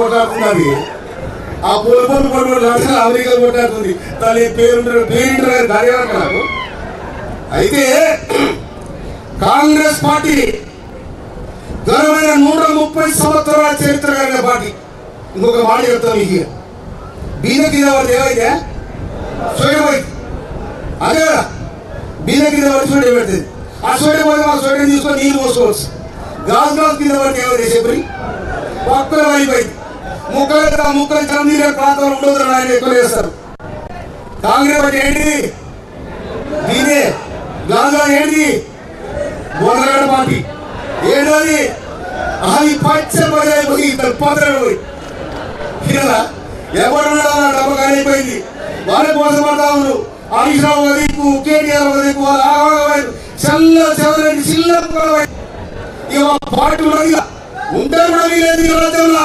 కొట్లాడుతున్నది ఆ పూలపూలు కొట్టుకుంటూ అమెరికా కొట్లాడుతుంది దాని పేరు కార్యక్రమాలు. అయితే కాంగ్రెస్ పార్టీ ఘనమైన 130 సంవత్సరాల చరిత్ర కలిగిన పార్టీ. ఇంకొక మాట చెప్తాం మీకు, బీద కింద పడితే ఏమైతే సోయమైంది అదే కదా, బీద కింద పడి సోయ పెడుతుంది. ఆ సోయ పోతే ఆ సోయ తీసుకొని నీళ్ళు పోసుకోవచ్చు. గాజు కింద పడితే ఏమైతే చెప్పి పక్కన అయిపోయింది. ముక్కలు చందీర ప్రాంతంలో ఉండదు ఆయన ఎక్కువ చేస్తారు. కాంగ్రెస్ పార్టీ ఏంటిది? దీనే గాజు ఏంటిది? బోధనగడ పార్టీ ఏంటది? అది పచ్చ పదైపోయి పదరైపోయి ఎవరున్నా డబ్బు కాలిపోయింది. వాళ్ళ కోసం పడతా ఉన్నారు. హరీష్ రావు దిక్కు, కేటీఆర్ దిక్కు, వాళ్ళు చల్లరెడ్డి చిల్ల పార్టీ ఉంటే కూడా వీలేదు ఈ రాజ్యంలో.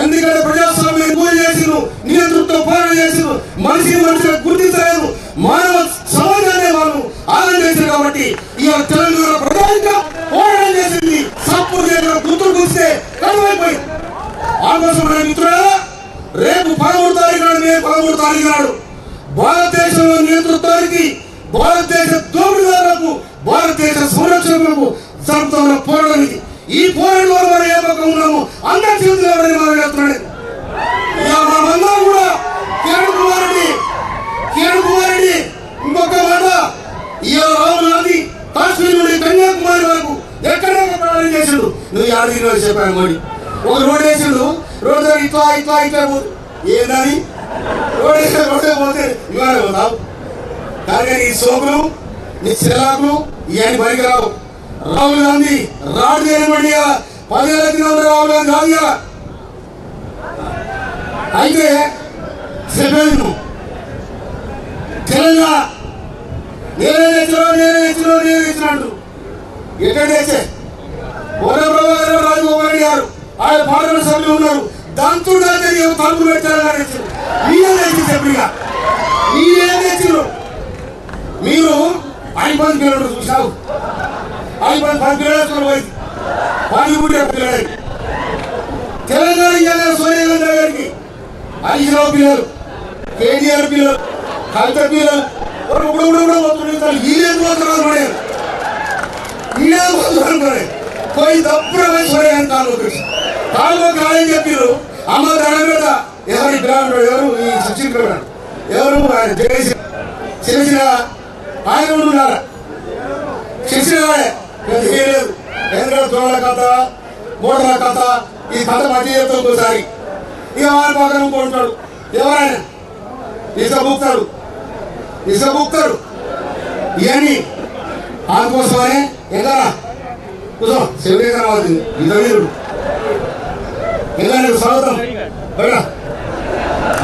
ఎందుకంటే ప్రజాస్వామ్యం పూజ చేసిను, నియంతృత్వం పోరాట చేసిను, మనిషిగా గుర్తించలేదు, మానవ సమాజాన్ని వాళ్ళు ఆనందం చేశారు. కాబట్టి ఇవాళ తెలంగాణ ప్రధానంగా పోరాటం చేసింది. సప్పుడు చేసిన గుర్తులు కూస్తే కనుమైపోయింది. ఆకోసం మిత్రులారా, రేపు 13 తారీఖు నాడు, మే 13 తారీఖు నాడు భారతదేశంలో నేతృత్వానికి, భారతదేశ దోపిడీదారులకు, భారతదేశ సంరక్షకులకు జరుగుతున్న పోరాటం ఇది. ఈ పోరాటంలో మనం ఏ పక్కన ఉన్నాము అందరి చేతులు ఎవరైనా మనం చెప్తున్నాడు. మనమందరం కూడా కిరణ్ కుమార్ రెడ్డి ఇంకొక మాట, ఇవాళ రాహుల్ గాంధీ కాశ్మీర్ నుండి కన్యాకుమారి వరకు ఎక్కడెక్కడ ప్రయాణం చేసిండు. నువ్వు యాదగిరిలో చెప్పాను మోడీ ఒక రోడ్ వేసిండు. రోడ్డు ఇట్లా ఏందని రోడ్డే పోతే ఇవాళ పోతావు. కానీ నీ సోకులు, నీ చిరాకులు ఇవన్నీ పనికిరావు. రాహుల్ గాంధీ రాడు చేయమండి 10 ఏళ్ల కింద రాహుల్ గాంధీ రాదు కదా. అయితే చెప్పేది తెలంగాణ నేనే తెచ్చినట్టు ఎక్కడ తెచ్చే ప్రభాకర్ రాజగోపాల్ రెడ్డి గారు ఆయన పార్లమెంట్ సభ్యులు ఉన్నారు. దాంతో తలుపు పెట్టారు. మీరేం తెచ్చి చెప్పిగా మీరేం తెచ్చారు? మీరు 5 కిలోమీటర్లు చూసావు, 10 కిలోమీటర్లు పోయింది. 10 పిల్లలు తెలంగాణ ఇయ్యాల సోనియా గాంధీ గారికి 5 పిల్లలు, కేటీఆర్ పిల్లలు, కవిత పిల్లలు పోయి తప్పుడు సోనియా గాంధీ కాలువ కాలని చెప్పారు. అమ్మ దండ మీద ఎవరి బ్రాహ్మణుడు ఎవరు? ఈ శిక్షకుడు ఎవరు? ఆయన చేసిన ఆయన ఉంటున్నారా? శిక్షిడే చేయలేదు. ఎందుకంటే దొంగల కథ, మోటార్ల కథ, ఈ కథ మధ్య చెప్తాం ఒకసారి. ఇక వారి పక్కన ఉంటాడు ఎవరైనా ఇసబుక్తాడు ఇవన్నీ అందుకోసమనే ఎక్కడ కూర్చో శివరేఖ ఇదవీరుడు ఎలా స్వాగతం.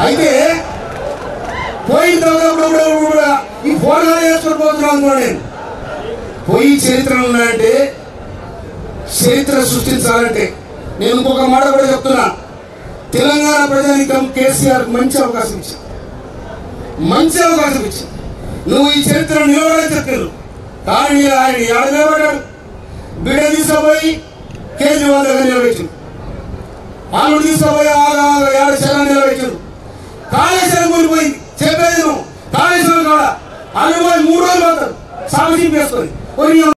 అయితే పోయిన తర్వాత ఈ ఫోన్లు వేసుకొని పోతున్నాను అనుకో. నేను పోయి చరిత్రలు ఉన్నాయంటే, చరిత్ర సృష్టించాలంటే నేను ఇంకొక మాట కూడా చెప్తున్నా. తెలంగాణ ప్రజానికం కేసీఆర్ మంచి అవకాశం ఇచ్చింది. నువ్వు ఈ చరిత్ర నిలబడని చెప్పారు. కానీ ఆయన ఏడ నిలబడ్డాడు? బిడ్డ తీసుకుపోయి కేజ్రీవాల్ దగ్గర నిలబెట్టిండు. వాళ్ళు తీసుకుపోయి ఏడ శరణ్ నిలబెట్టిండు. కాళేశ్వరం కూలిపోయింది. చెప్పేది నువ్వు కాళేశ్వరం కాడ అల్లు పోయి 3 రోజులు పోతారు సాగు వేసుకొని.